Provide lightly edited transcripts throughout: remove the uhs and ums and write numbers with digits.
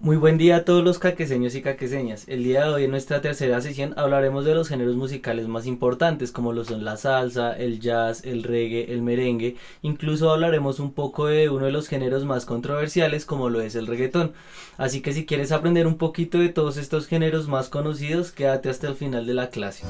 Muy buen día a todos los caqueseños y caqueseñas. El día de hoy en nuestra tercera sesión hablaremos de los géneros musicales más importantes como lo son la salsa, el jazz, el reggae, el merengue. Incluso hablaremos un poco de uno de los géneros más controversiales como lo es el reggaetón. Así que si quieres aprender un poquito de todos estos géneros más conocidos, quédate hasta el final de la clase.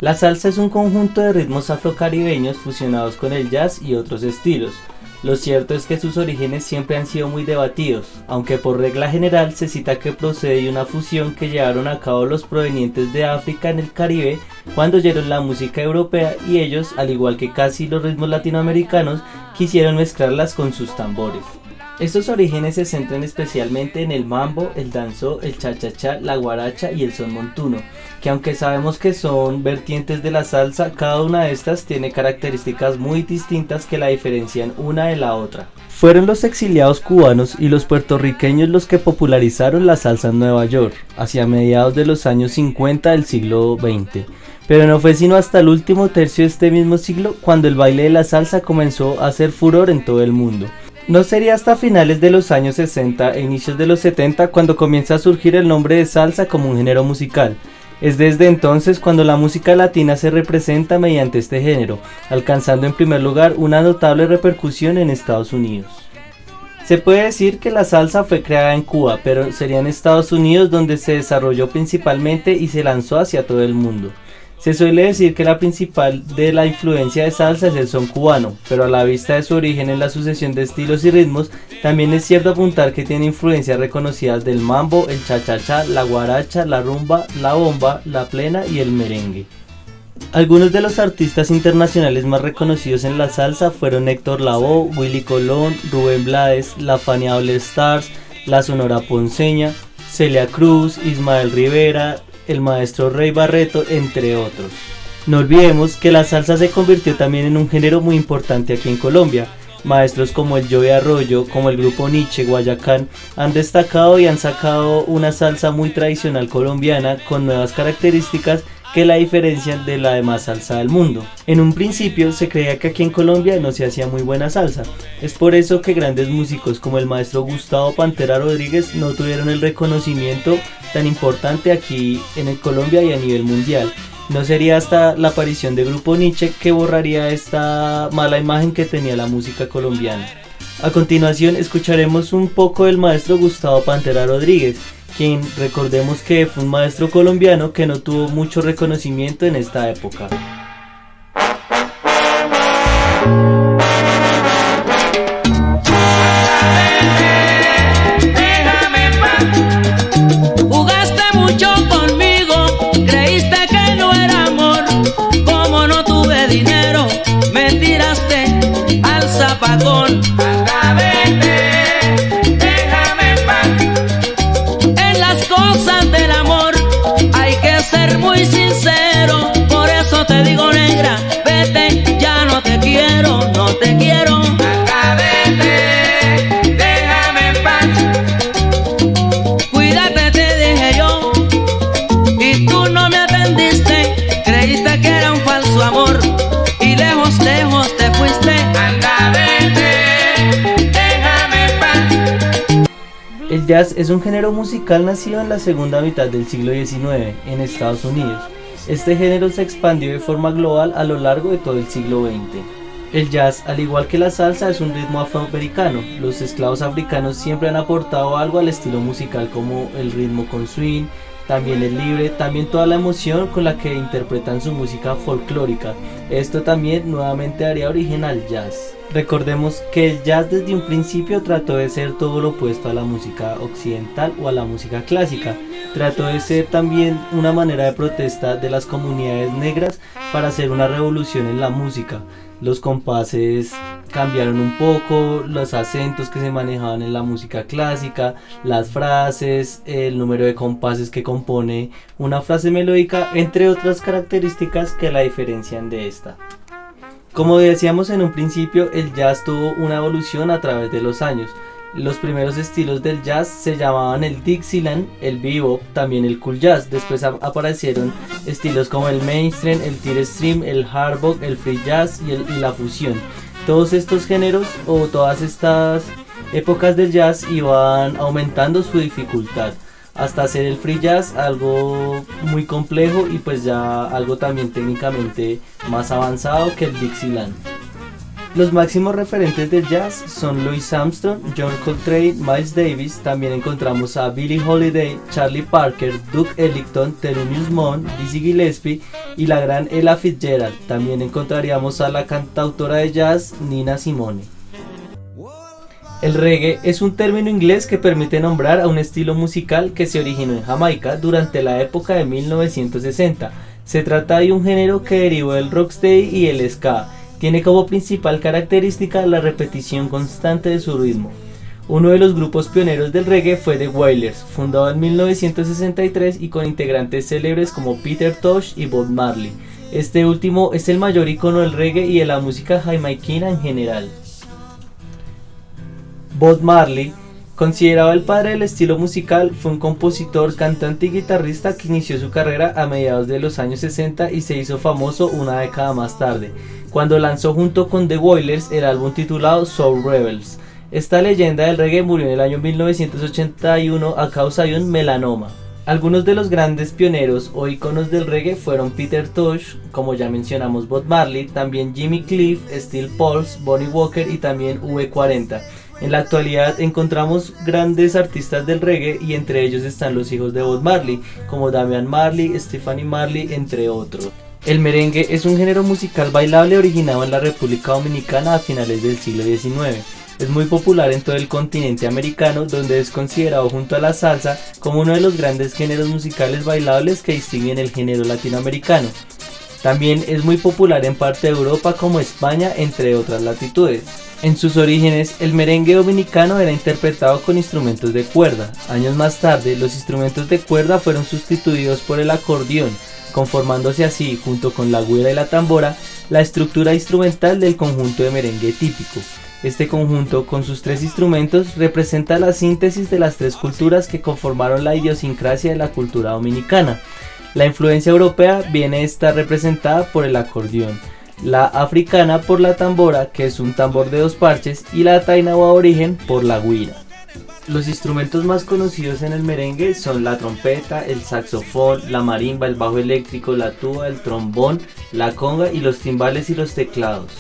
La salsa es un conjunto de ritmos afrocaribeños fusionados con el jazz y otros estilos. Lo cierto es que sus orígenes siempre han sido muy debatidos, aunque por regla general se cita que procede de una fusión que llevaron a cabo los provenientes de África en el Caribe cuando oyeron la música europea y ellos, al igual que casi los ritmos latinoamericanos, quisieron mezclarlas con sus tambores. Estos orígenes se centran especialmente en el mambo, el danzó, el cha-cha-cha, la guaracha y el son montuno, que aunque sabemos que son vertientes de la salsa, cada una de estas tiene características muy distintas que la diferencian una de la otra. Fueron los exiliados cubanos y los puertorriqueños los que popularizaron la salsa en Nueva York, hacia mediados de los años 50 del siglo XX. Pero no fue sino hasta el último tercio de este mismo siglo cuando el baile de la salsa comenzó a hacer furor en todo el mundo. No sería hasta finales de los años 60 e inicios de los 70 cuando comienza a surgir el nombre de salsa como un género musical. Es desde entonces cuando la música latina se representa mediante este género, alcanzando en primer lugar una notable repercusión en Estados Unidos. Se puede decir que la salsa fue creada en Cuba, pero sería en Estados Unidos donde se desarrolló principalmente y se lanzó hacia todo el mundo. Se suele decir que la principal de la influencia de salsa es el son cubano, pero a la vista de su origen en la sucesión de estilos y ritmos, también es cierto apuntar que tiene influencias reconocidas del mambo, el cha-cha-cha, la guaracha, la rumba, la bomba, la plena y el merengue. Algunos de los artistas internacionales más reconocidos en la salsa fueron Héctor Lavoe, Willy Colón, Rubén Blades, la Fania All Stars, la Sonora Ponceña, Celia Cruz, Ismael Rivera, el maestro Rey Barreto, entre otros. No olvidemos que la salsa se convirtió también en un género muy importante aquí en Colombia. Maestros como el Joey Arroyo, como el grupo Nietzsche, Guayacán, han destacado y han sacado una salsa muy tradicional colombiana con nuevas características que la diferencian de la demás salsa del mundo. En un principio se creía que aquí en Colombia no se hacía muy buena salsa. Es por eso que grandes músicos como el maestro Gustavo Pantera Rodríguez no tuvieron el reconocimiento tan importante aquí en Colombia y a nivel mundial. No sería hasta la aparición de Grupo Nietzsche que borraría esta mala imagen que tenía la música colombiana. A continuación escucharemos un poco del maestro Gustavo Pantera Rodríguez, quien recordemos que fue un maestro colombiano que no tuvo mucho reconocimiento en esta época. Jugaste mucho conmigo, creíste que no era amor. Como no tuve dinero, me tiraste al zapacón. Muy sincero, por eso te digo negra, vete, ya no te quiero, no te quiero. Vete, déjame en paz. Cuídate, te dije yo, y tú no me atendiste. Creíste que era un falso amor, y lejos, lejos te fuiste. Anda, vete, déjame en paz. El jazz es un género musical nacido en la segunda mitad del siglo XIX en Estados Unidos. Este género se expandió de forma global a lo largo de todo el siglo XX. El jazz, al igual que la salsa, es un ritmo afroamericano. Los esclavos africanos siempre han aportado algo al estilo musical, como el ritmo con swing, también el libre, también toda la emoción con la que interpretan su música folclórica. Esto también nuevamente daría origen al jazz. Recordemos que el jazz desde un principio trató de ser todo lo opuesto a la música occidental o a la música clásica. Trató de ser también una manera de protesta de las comunidades negras para hacer una revolución en la música. Los compases cambiaron un poco, los acentos que se manejaban en la música clásica, las frases, el número de compases que compone una frase melódica, entre otras características que la diferencian de esta. Como decíamos en un principio, el jazz tuvo una evolución a través de los años. Los primeros estilos del jazz se llamaban el Dixieland, el bebop, también el cool jazz. Después aparecieron estilos como el mainstream, el tearstream, el hard bop, el free jazz y la fusión. Todos estos géneros o todas estas épocas del jazz iban aumentando su dificultad hasta hacer el free jazz algo muy complejo y pues ya algo también técnicamente más avanzado que el Dixieland. Los máximos referentes del jazz son Louis Armstrong, John Coltrane, Miles Davis. También encontramos a Billie Holiday, Charlie Parker, Duke Ellington, Thelonious Monk, Dizzy Gillespie y la gran Ella Fitzgerald. También encontraríamos a la cantautora de jazz Nina Simone. El reggae es un término inglés que permite nombrar a un estilo musical que se originó en Jamaica durante la época de 1960. Se trata de un género que derivó del rocksteady y el ska. Tiene como principal característica la repetición constante de su ritmo. Uno de los grupos pioneros del reggae fue The Wailers, fundado en 1963 y con integrantes célebres como Peter Tosh y Bob Marley. Este último es el mayor icono del reggae y de la música jamaiquina en general. Bob Marley, considerado el padre del estilo musical, fue un compositor, cantante y guitarrista que inició su carrera a mediados de los años 60 y se hizo famoso una década más tarde, cuando lanzó junto con The Wailers el álbum titulado Soul Rebels. Esta leyenda del reggae murió en el año 1981 a causa de un melanoma. Algunos de los grandes pioneros o íconos del reggae fueron Peter Tosh, como ya mencionamos Bob Marley, también Jimmy Cliff, Steel Pulse, Bonnie Walker y también V40. En la actualidad encontramos grandes artistas del reggae y entre ellos están los hijos de Bob Marley, como Damian Marley, Stephanie Marley, entre otros. El merengue es un género musical bailable originado en la República Dominicana a finales del siglo XIX. Es muy popular en todo el continente americano, donde es considerado junto a la salsa como uno de los grandes géneros musicales bailables que distinguen el género latinoamericano. También es muy popular en parte de Europa como España, entre otras latitudes. En sus orígenes, el merengue dominicano era interpretado con instrumentos de cuerda. Años más tarde, los instrumentos de cuerda fueron sustituidos por el acordeón, conformándose así, junto con la güira y la tambora, la estructura instrumental del conjunto de merengue típico. Este conjunto, con sus tres instrumentos, representa la síntesis de las tres culturas que conformaron la idiosincrasia de la cultura dominicana. La influencia europea viene a estar representada por el acordeón, la africana por la tambora, que es un tambor de dos parches, y la taína o aborigen por la güira. Los instrumentos más conocidos en el merengue son la trompeta, el saxofón, la marimba, el bajo eléctrico, la tuba, el trombón, la conga y los timbales y los teclados.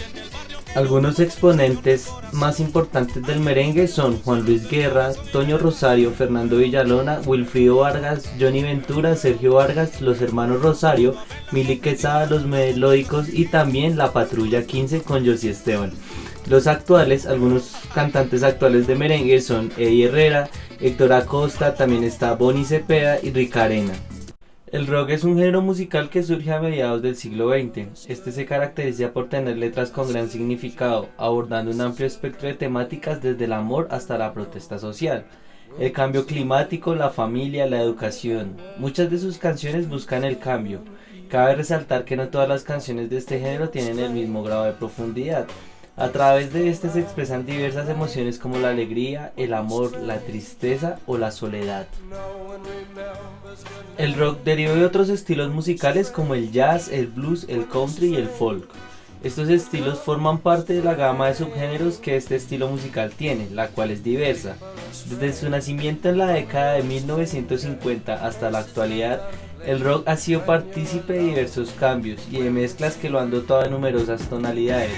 Algunos exponentes más importantes del merengue son Juan Luis Guerra, Toño Rosario, Fernando Villalona, Wilfrido Vargas, Johnny Ventura, Sergio Vargas, los hermanos Rosario, Mili Quesada, los Melódicos y también la Patrulla 15 con Josy Esteban. Algunos cantantes actuales de merengue son Eddie Herrera, Héctor Acosta, también está Bonnie Cepeda y Rica Arena. El rock es un género musical que surge a mediados del siglo XX. Este se caracteriza por tener letras con gran significado, abordando un amplio espectro de temáticas desde el amor hasta la protesta social, el cambio climático, la familia, la educación. Muchas de sus canciones buscan el cambio. Cabe resaltar que no todas las canciones de este género tienen el mismo grado de profundidad. A través de este se expresan diversas emociones como la alegría, el amor, la tristeza o la soledad. El rock derivó de otros estilos musicales como el jazz, el blues, el country y el folk. Estos estilos forman parte de la gama de subgéneros que este estilo musical tiene, la cual es diversa. Desde su nacimiento en la década de 1950 hasta la actualidad, el rock ha sido partícipe de diversos cambios y de mezclas que lo han dotado de numerosas tonalidades.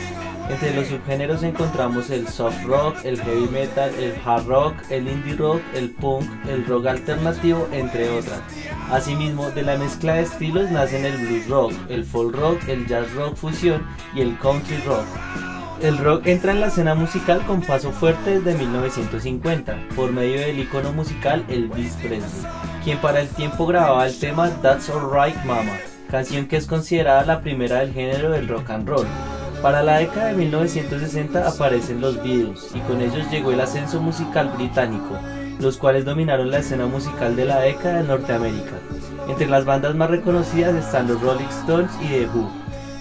Entre los subgéneros encontramos el soft rock, el heavy metal, el hard rock, el indie rock, el punk, el rock alternativo, entre otras. Asimismo, de la mezcla de estilos nacen el blues rock, el folk rock, el jazz rock fusión y el country rock. El rock entra en la escena musical con paso fuerte desde 1950, por medio del ícono musical Elvis Presley, quien para el tiempo grababa el tema That's Alright Mama, canción que es considerada la primera del género del rock and roll. Para la década de 1960 aparecen los Beatles y con ellos llegó el ascenso musical británico, los cuales dominaron la escena musical de la década de Norteamérica. Entre las bandas más reconocidas están los Rolling Stones y The Who.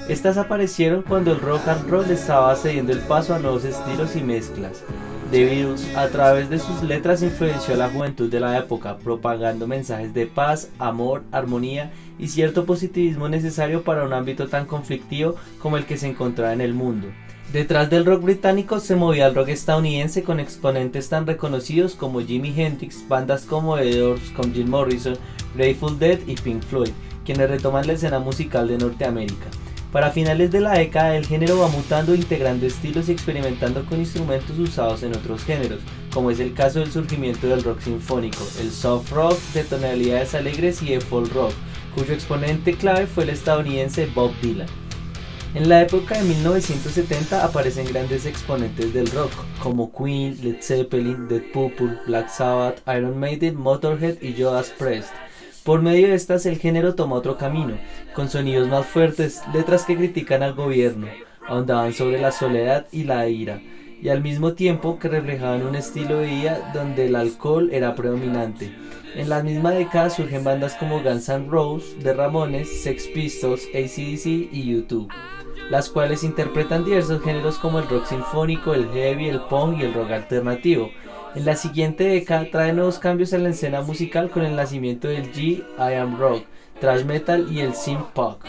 Estas aparecieron cuando el rock and roll estaba cediendo el paso a nuevos estilos y mezclas. The Beatles, a través de sus letras, influenció a la juventud de la época, propagando mensajes de paz, amor, armonía y cierto positivismo necesario para un ámbito tan conflictivo como el que se encontraba en el mundo. Detrás del rock británico se movía el rock estadounidense con exponentes tan reconocidos como Jimi Hendrix, bandas como The Doors con Jim Morrison, Grateful Dead y Pink Floyd, quienes retoman la escena musical de Norteamérica. Para finales de la década, el género va mutando, integrando estilos y experimentando con instrumentos usados en otros géneros, como es el caso del surgimiento del rock sinfónico, el soft rock de tonalidades alegres y el folk rock, cuyo exponente clave fue el estadounidense Bob Dylan. En la época de 1970 aparecen grandes exponentes del rock, como Queen, Led Zeppelin, Deep Purple, Black Sabbath, Iron Maiden, Motorhead y Judas Priest. Por medio de estas, el género toma otro camino, con sonidos más fuertes, letras que critican al gobierno, ahondaban sobre la soledad y la ira, y al mismo tiempo que reflejaban un estilo de vida donde el alcohol era predominante. En la misma década surgen bandas como Guns N' Roses, The Ramones, Sex Pistols, AC/DC y U2, las cuales interpretan diversos géneros como el rock sinfónico, el heavy, el punk y el rock alternativo. En la siguiente década trae nuevos cambios en la escena musical con el nacimiento del I.am rock, thrash metal y el synth pop.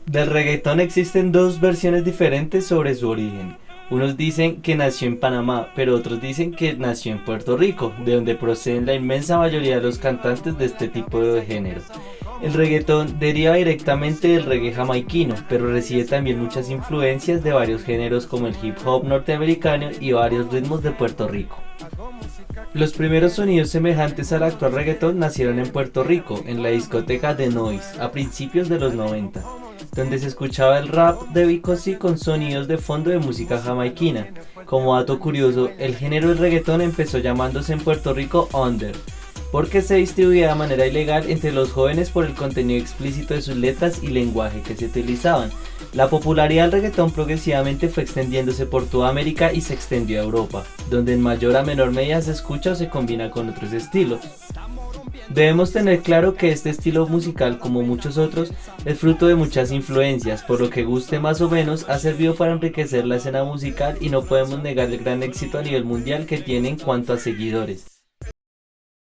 Del reggaetón existen dos versiones diferentes sobre su origen. Unos dicen que nació en Panamá, pero otros dicen que nació en Puerto Rico, de donde proceden la inmensa mayoría de los cantantes de este tipo de género. El reggaetón deriva directamente del reggae jamaiquino, pero recibe también muchas influencias de varios géneros como el hip hop norteamericano y varios ritmos de Puerto Rico. Los primeros sonidos semejantes al actual reggaetón nacieron en Puerto Rico, en la discoteca The Noise, a principios de los 90, donde se escuchaba el rap de Vico C con sonidos de fondo de música jamaiquina. Como dato curioso, el género del reggaetón empezó llamándose en Puerto Rico Under, porque se distribuía de manera ilegal entre los jóvenes por el contenido explícito de sus letras y lenguaje que se utilizaban. La popularidad del reggaetón progresivamente fue extendiéndose por toda América y se extendió a Europa, donde en mayor a menor medida se escucha o se combina con otros estilos. Debemos tener claro que este estilo musical, como muchos otros, es fruto de muchas influencias, por lo que guste más o menos, ha servido para enriquecer la escena musical y no podemos negar el gran éxito a nivel mundial que tiene en cuanto a seguidores.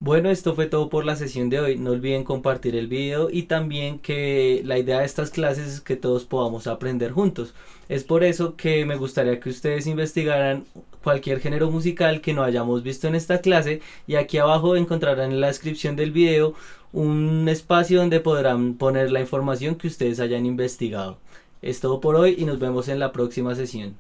Bueno, esto fue todo por la sesión de hoy. No olviden compartir el video y también que la idea de estas clases es que todos podamos aprender juntos. Es por eso que me gustaría que ustedes investigaran cualquier género musical que no hayamos visto en esta clase y aquí abajo encontrarán en la descripción del video un espacio donde podrán poner la información que ustedes hayan investigado. Es todo por hoy y nos vemos en la próxima sesión.